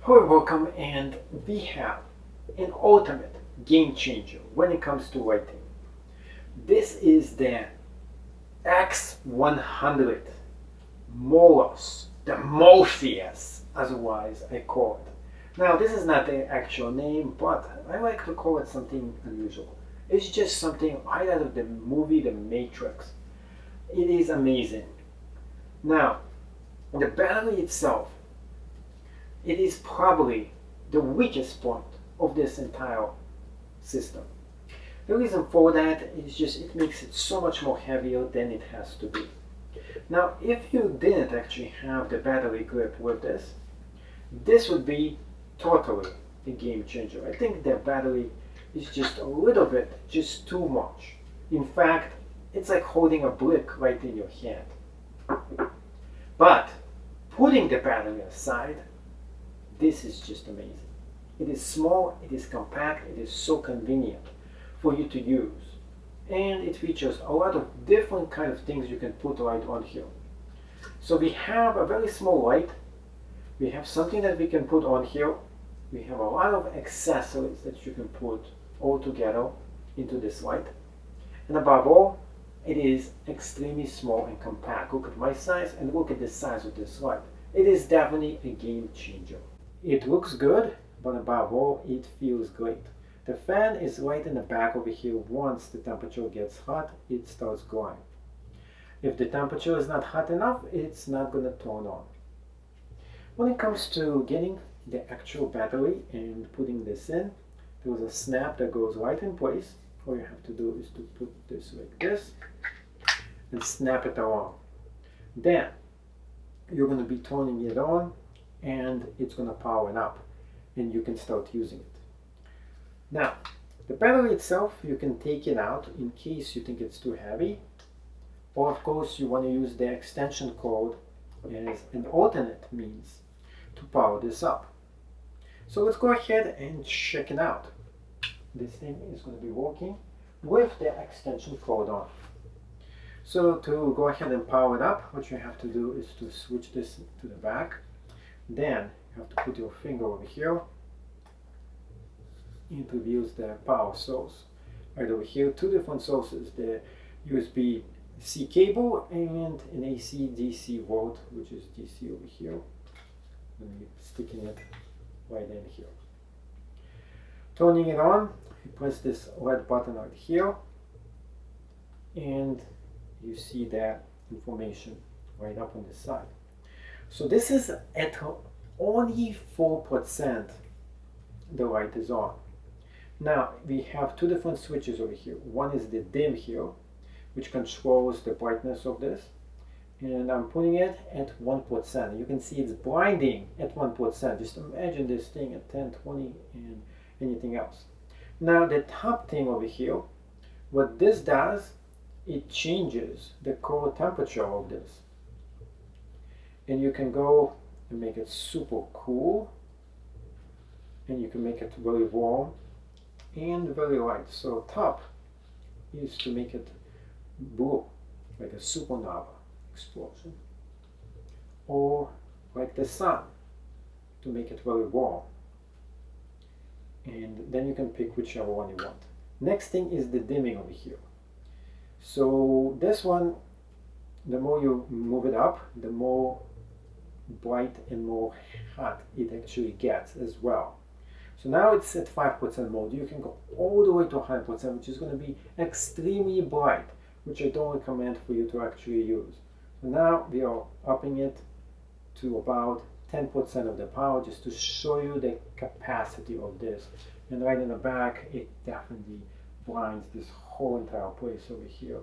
Hello, welcome, and we have an ultimate game changer when it comes to lighting. This is the x100 Molus, the Morpheus, otherwise I call it. Now, this is not the actual name, but I like to call it something unusual. It's just something right out of the movie The Matrix. It is amazing. Now, the battery itself, it is probably the weakest point of this entire system. The reason for that is just it makes it so much more heavier than it has to be. Now, if you didn't actually have the battery grip with this, this would be totally a game changer. I think the battery is just a little bit, just too much. In fact, it's like holding a brick right in your hand. But putting the battery aside, this is just amazing. It is small, it is compact, it is so convenient for you to use. And it features a lot of different kind of things you can put right on here. So we have a very small light. We have something that we can put on here. We have a lot of accessories that you can put all together into this light. And above all, it is extremely small and compact. Look at my size and look at the size of this light. It is definitely a game changer. It looks good, but above all, it feels great. The fan is right in the back over here. Once the temperature gets hot, it starts going. If the temperature is not hot enough, it's not going to turn on. When it comes to getting the actual battery and putting this in, there's a snap that goes right in place. All you have to do is to put this like this and snap it around. Then you're going to be turning it on and it's going to power it up and you can start using it. Now, the battery itself, you can take it out in case you think it's too heavy, or of course you want to use the extension cord as an alternate means to power this up. So let's go ahead and check it out. This thing is going to be working with the extension cord on. So to go ahead and power it up, what you have to do is to switch this to the back. Then you have to put your finger over here and reveals the power source. Right over here, two different sources, the USB-C cable and an AC-DC volt, which is DC over here. And sticking it right in here. Turning it on, you press this red button right here and you see that information right up on the side. So this is at only 4% the light is on. Now we have two different switches over here. One is the dim here, which controls the brightness of this. And I'm putting it at 1%. You can see it's blinding at 1%. Just imagine this thing at 10, 20, and anything else. Now the top thing over here, what this does, it changes the core temperature of this. And you can go and make it super cool, and you can make it very warm and very light. So top is to make it blue, like a supernova explosion, or like the sun to make it very warm. And then you can pick whichever one you want. Next thing is the dimming over here. So this one, the more you move it up, the more bright and more hot it actually gets as well. So now it's at 5% mode. You can go all the way to 100%, which is going to be extremely bright, which I don't recommend for you to actually use. So now we are upping it to about 10% of the power, just to show you the capacity of this. And right in the back, it definitely blinds this whole entire place over here.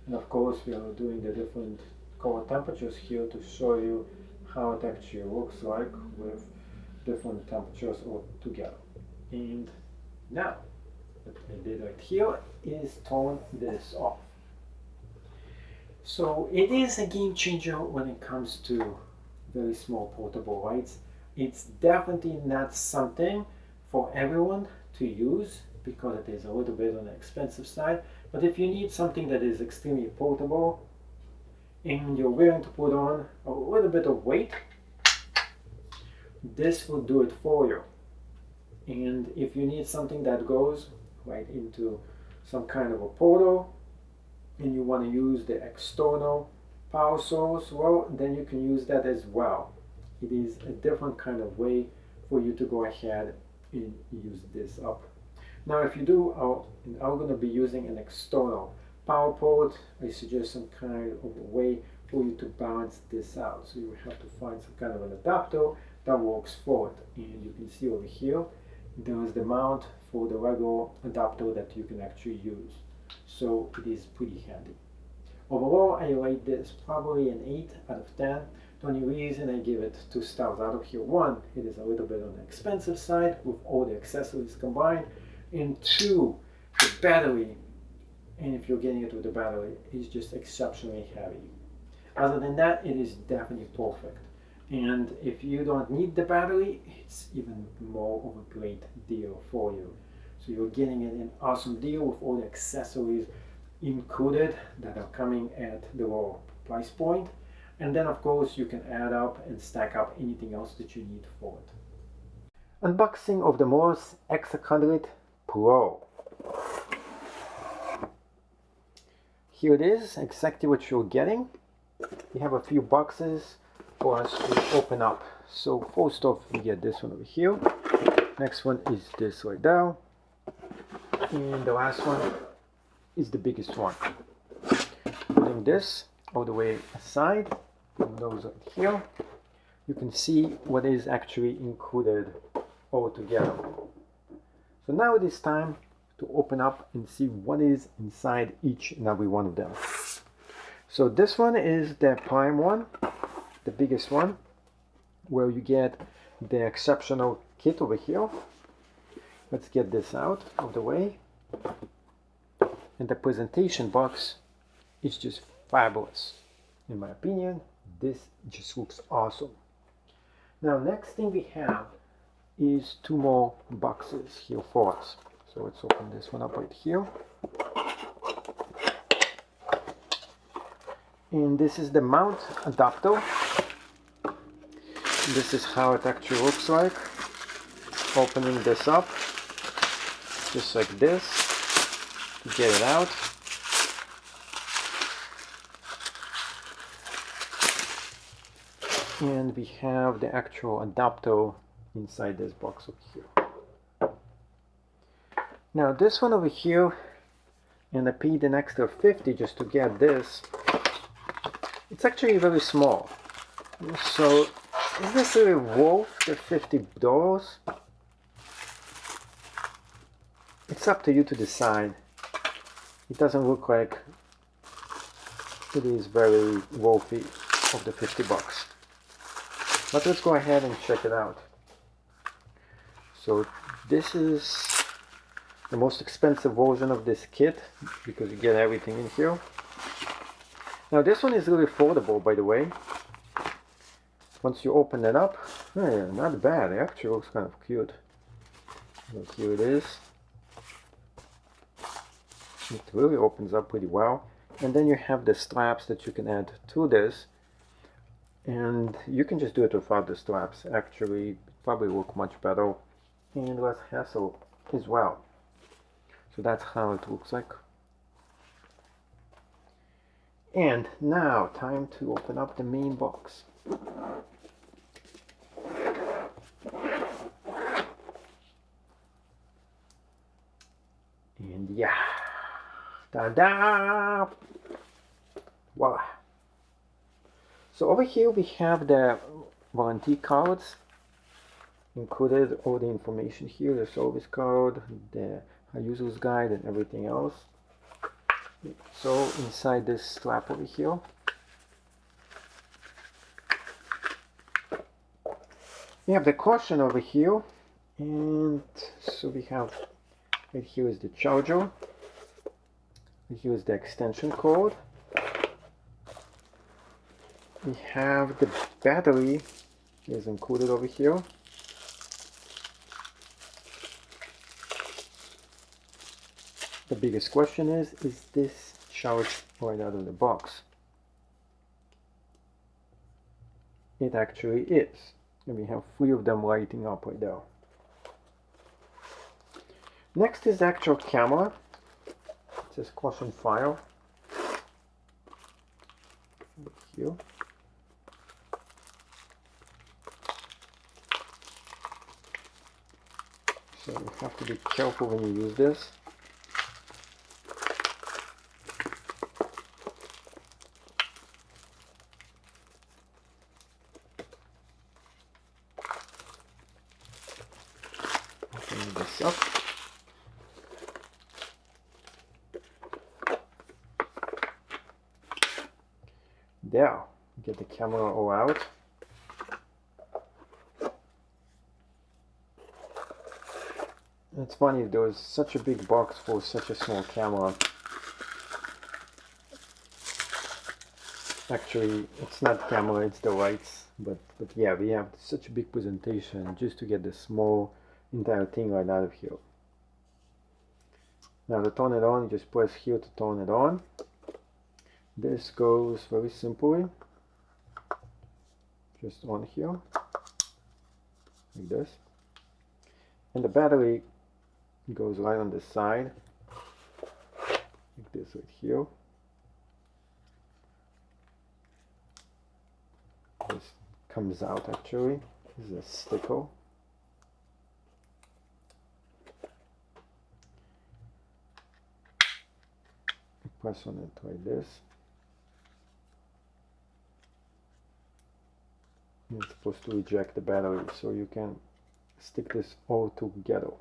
And of course, we are doing the different color temperatures here to show you how it actually looks like with different temperatures all together. And now, what I did right here is turn this off. So it is a game changer when it comes to very small portable lights. It's definitely not something for everyone to use because it is a little bit on the expensive side. But if you need something that is extremely portable and you're willing to put on a little bit of weight, this will do it for you. And if you need something that goes right into some kind of a portal and you want to use the external power source, well, then you can use that as well. It is a different kind of way for you to go ahead and use this up. Now, if you do, I'm going to be using an external power port. I suggest some kind of a way for you to balance this out. So you have to find some kind of an adapter that works for it. And you can see over here, there is the mount for the regular adapter that you can actually use. So it is pretty handy. Overall, I rate this probably an 8 out of 10. The only reason I give it 2 stars out of here, 1, it is a little bit on the expensive side with all the accessories combined, and 2, the battery, and if you're getting it with the battery, is just exceptionally heavy. Other than that, it is definitely perfect. And if you don't need the battery, it's even more of a great deal for you. So you're getting an awesome deal with all the accessories included that are coming at the lower price point. And then of course you can add up and stack up anything else that you need for it. Unboxing of the Molus x100 Pro. Here it is, exactly what you're getting. We have a few boxes for us to open up. So first off, we get this one over here. Next one is this right there. And the last one is the biggest one. Putting this all the way aside, and those right here, you can see what is actually included all together. So now it is time to open up and see what is inside each and every one of them. So this one is the prime one, the biggest one, where you get the exceptional kit over here. Let's get this out of the way. And the presentation box is just fabulous. In my opinion, this just looks awesome. Now, next thing we have is 2 more boxes here for us. So let's open this one up right here. And this is the mount adapter. This is how it actually looks like. Opening this up, just like this, to get it out. And we have the actual adapter inside this box over here. Now this one over here, and I paid an extra $50 just to get this. It's actually very small. So is this really worth the $50? It's up to you to decide. It doesn't look like it is very worthy of the $50. But let's go ahead and check it out. So this is the most expensive version of this kit because you get everything in here. Now this one is really affordable, by the way. Once you open it up, not bad. It actually looks kind of cute. So here it is. It really opens up pretty well. And then you have the straps that you can add to this. And you can just do it without the straps. Actually, it probably look much better and less hassle as well. So that's how it looks like. And now, time to open up the main box. And yeah, ta-da! Voila! So over here we have the warranty cards, included all the information here, the service card, the user's guide and everything else. So inside this strap over here, we have the caution over here, and so we have right here is the charger, right here is the extension cord. We have the battery is included over here. The biggest question is this charged right out of the box? It actually is. And we have 3 of them lighting up right there. Next is the actual camera. It says caution fire. Here. So you have to be careful when you use this. Open this up. There, get the camera all out. It's funny, there was such a big box for such a small camera. Actually, it's not camera, it's the lights. But yeah, we have such a big presentation just to get the small entire thing right out of here. Now to turn it on, you just press here to turn it on. This goes very simply, just on here, like this. And the battery goes right on the side, like this right here. This comes out actually. This is a sticker. Press on it like this. It's supposed to eject the battery, so you can stick this all together.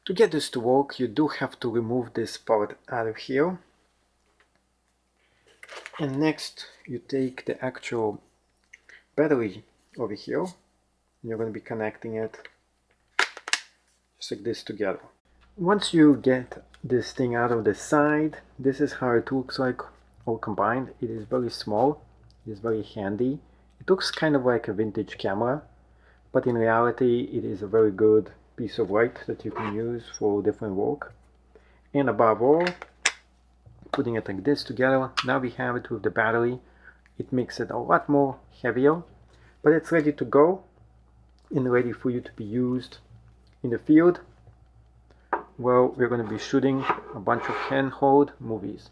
To get this to work, you do have to remove this part out of here. And next, you take the actual battery over here. And you're going to be connecting it just like this together. Once you get this thing out of the side, this is how it looks like all combined. It is very small, it is very handy. It looks kind of like a vintage camera, but in reality it is a very good piece of light that you can use for different work. And above all, putting it like this together, now we have it with the battery. It makes it a lot more heavier, but it's ready to go and ready for you to be used in the field. Well, we're going to be shooting a bunch of handheld movies.